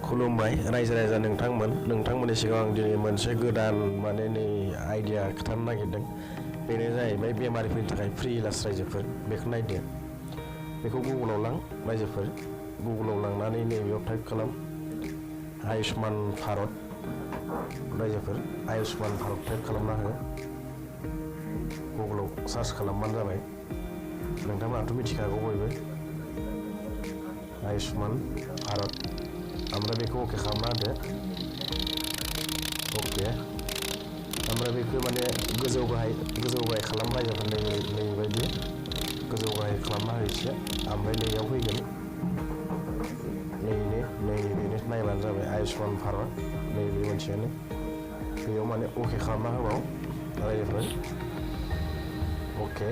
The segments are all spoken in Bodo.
खुलुमबाय रायजो राजा नोंथांमोननि सिगाङाव आं दिनै मोनसे गोदान माने नै आइडिया खोन्थानो नागिरदों। बेनो जाहैबाय बेमारिफोरनि थाखाय फ्रि इलाज रायजोफोर बेखौ नायदो। बेखौ गुगोलाव लां रायजोफोर, गुगोलाव लांनानै नैबेयाव टाइप खालाम आयुष्मान भारत रायजोफोर, आयुष्मान भारत टाइप खालामना हो। गुगोलाव सार्च खालामबानो जाबाय। नोंथांमोनाथ' मिथिखागौ बयबो आयुष्मान भारत। ओमफ्राय बेखौ अके खालामना होदो। अके ओमफ्राय बेखौ माने गोजौ गाहाय खालाम रायजोफोर नैबायदि गोजौ गाहाय खालामना हो एसे। ओमफ्राय नैयाव फैगोन नैबेनो नायबानो जाबाय आयुष्मान भारत नैबे मोनसेयानो। बेयाव माने अके खालामना होबाव रायजोफोर। अके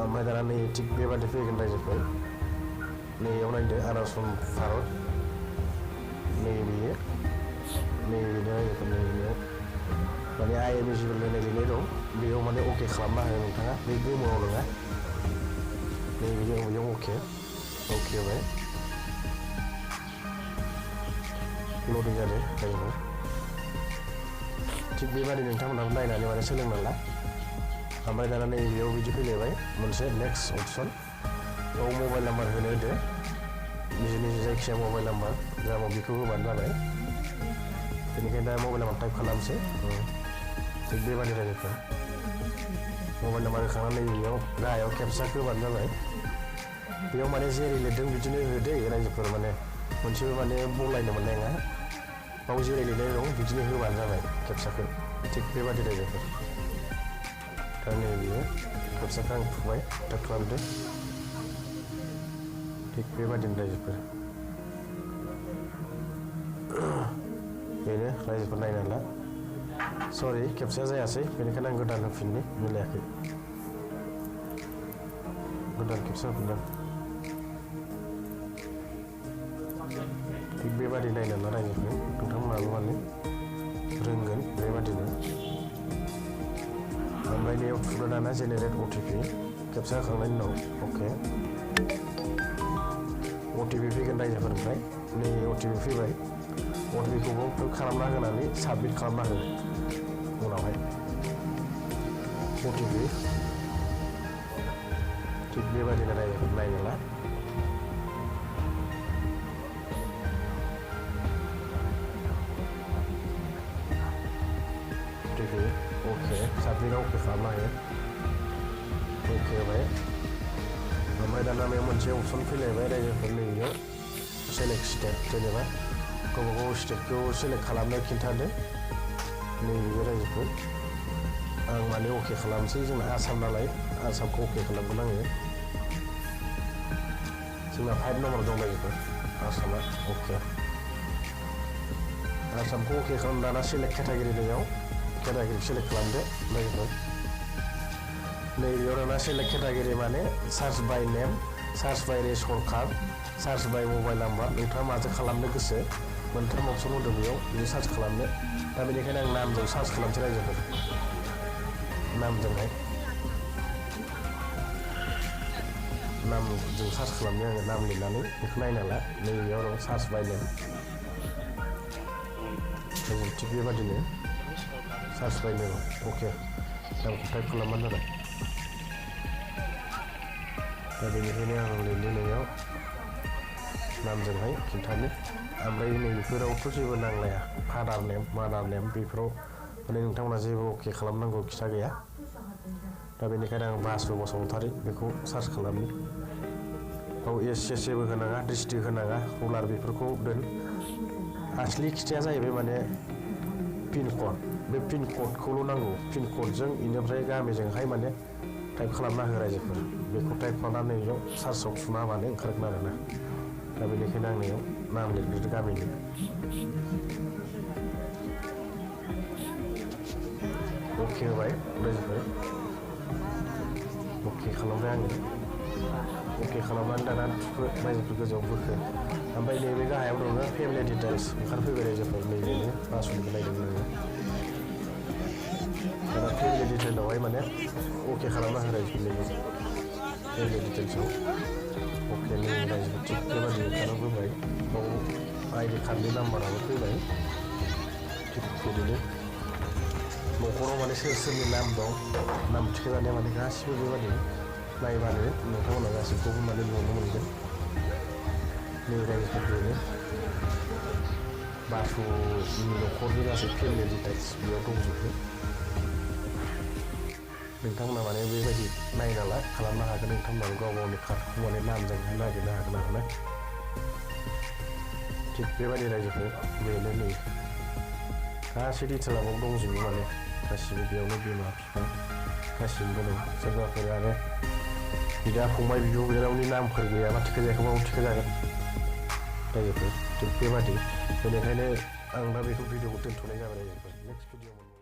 ओमफ्राय दाना नै थिग बेबादि फैगोन रायजोफोर। नैयाव नायदो आयुष्मान भारत नैबेनो रायजोफोर। नैबेयाव माने आइ एम इजिबोल होननाय लिरनाय दं। बेयाव माने अके खालामना हो नोंथाङा, बे गोमोआव नङा। नैबेयाव अके होबाय। लडिं जादों रायजोफोर। थिग बेबादि नोंथांमोनहाबो नायनानै माने सोलोंना ला। ओमफ्राय दाना नैबेयाव बिदि फैलायबाय मोनसे नेक्स्ट अपसन। बेयाव मबाइल नाम्बार होनो होदो, निजे जायखिजाया मबाइल नाम्बार जाबाव बेखौ होबानो जाबाय। बेनिखायनो दा मबाइल नाम्बार टाइप खालामसै। थिग बेबादि रायजोफोर मबाइल नाम्बार होखांनानै बेयाव गाहायाव केपचाखौ होबानो जाबाय। बेयाव माने जेरै लिरदों बिदिनो होदो रायजोफोर, माने मोनसेबो माने बुंलायनो मोननाय नङा। बाव जेरै लिरनाय दं बिदिनो होबानो जाबाय केपचाखौ। थिग बेबादि रायजोफोर। दा नैबेयो केपचाखौ आं थुबाय, टाइप खालामदो। थिग बेबादिनो रायजोफोर। बेनो रायजोफोर नायना ला। सरि केपचाया जायासै, बेनिखायनो आं गोदान होफिननि, मिलायाखै। गोदान केपचा होफिनदों। थिग बेबादि नायना ला रायजोफोर। नोंथांमोनाबो माने रोंगोन बेबादिनो। ओमफ्राय नैयाव थुदो दाना जेनेरेट अटिपि केपचा होखांनायनि उनाव अके। अटिपि फैगोन रायजोफोरनिफ्राय। नै अटिपि फैबाय। अटिपिखौबो खालामना होनानै साबमिट खालामना हो उनावहाय। अटिपि थिग बेबादिनो रायजोफोर नायनो ला। अटिपि अके साबमिटआव अके खालामना हो। अके होबाय। ओमफ्राय दाना बेयाव मोनसे अपसन फैलायबाय रायजोफोर। नैबेयाव सेलेक्ट स्टेट, जेनेबा गावबागाव स्टेटखौ सेलेक्ट खालामनो खिन्थादो। नैबे रायजोफोर आं माने अके खालामसै, जोंना आसाम नालाय आसामखौ अके खालामगोन आङो। जोंना 5 नम्बर दं रायजोफोर आसामा। अके आसामखौ अके खालाम। दाना सेलेक्ट केटागरि दैयाव केटागरि सेलेक्ट खालामदो रायजोफोर। नैबेयाव दाना सेलेक्ट केटागरि माने search by name, search by ration card, search by mobile number. नोंथाङा माजों खालामनो गोसो मोनथाम अपसन होदों बेयाव बिदि सार्च खालामनो। दा बेनिखायनो आं नामजों सार्च खालामसै रायजोफोर। नामजोंहाय नामजों सार्च खालामनो आङो। नाम लिरनानै बेखौ नायना ला। नैबेयाव दं सार्च बाय नेम। थिग बेबादिनो सार्च बाय नेम अके नामखौ टाइप खालामबानो जाबाय। दा बेनिखायनो आं लिरनो नैयाव नामजोंहाय खिन्थानो। ओमफ्राय नैबेफोरावथ' जेबो नांलाया, फादार नेम मादार नेम बेफोराव माने नोंथांमोना जेबो अके खालामनांगौ खिथा गैया। दा बेनिखायनो आं बासु बसुमतारी बेखौ सार्च खालामनि। बाव जेबो होनाङा, डिस्ट्रिक्ट होनाङा, रुलार बेफोरखौ दोन। आसलि खिथाया जाहैबाय माने पिन कड। बे पिन कडखौल' नांगौ। पिन कडजों बेनिफ्राय गामिजोंहाय माने टाइप खालामना हो रायजोफोर। बेखौ टाइप खालामनानै नैयाव सार्चआव थुना होबानो ओंखारगोन आरोना। दा बेनिखायनो आं नैयाव नाम लिरग्रोदो गामिनि। अके होबाय रायजोफोर। अके खालामबाय आङो। अके खालामनानै दाना रायजोफोर गोजौआव बोखो। ओमफ्राय नैबे गाहायाव दङ फेमिलि डिटेल्स ओंखारफैबाय रायजोफोर। नैबेनो बासुनिखौ नायदों नोङो। दाना फेमिलि डिटेल्सआवहाय माने अके खालामना हो रायजोफोर। नैबे फेमिलि डिटेल्सआव अके नै रायजोफोर थिग बेबादि ओंखारबोबाय। कार्डनि नाम्बाराबो फैबाय थिग बिदिनो न'खराव माने सोर सोरनि नाम दं नाम थिखोजानाया माने गासिबो बेबादि नायबानो नोंथांमोना गासिबखौबो माने नुनो मोनगोन नै रायजोफोरखौनो बाथौनि न'खरनि गासै फेमिलि डिटेल्स बेयाव दंजोबो नोंथांमोना माने बेबायदि नायना खालामनो हागोन नोंथांमोनाबो गाव गावनि कार्डखौ माने नामजों नागिरनो हागोन आरोना थिग बेबायदि रायजोफोर बेनो नै गासै डिटेलाबो दंजोबो माने गासिबो बेयावनो बिमा बिफा गासिबो दं सोरबाफोर आरो बिदा फंबाय बिब' बिनानावनि नामफोर गैयाबा थिखोजायाखैबाबो थिखोजागोन रायजोफोर थिग बेबादि बेनिखायनो आं दा बेखौ भिडिअखौ दोनथ'नाय जाबाय रायजोफोर नेक्स्ट भिडिअ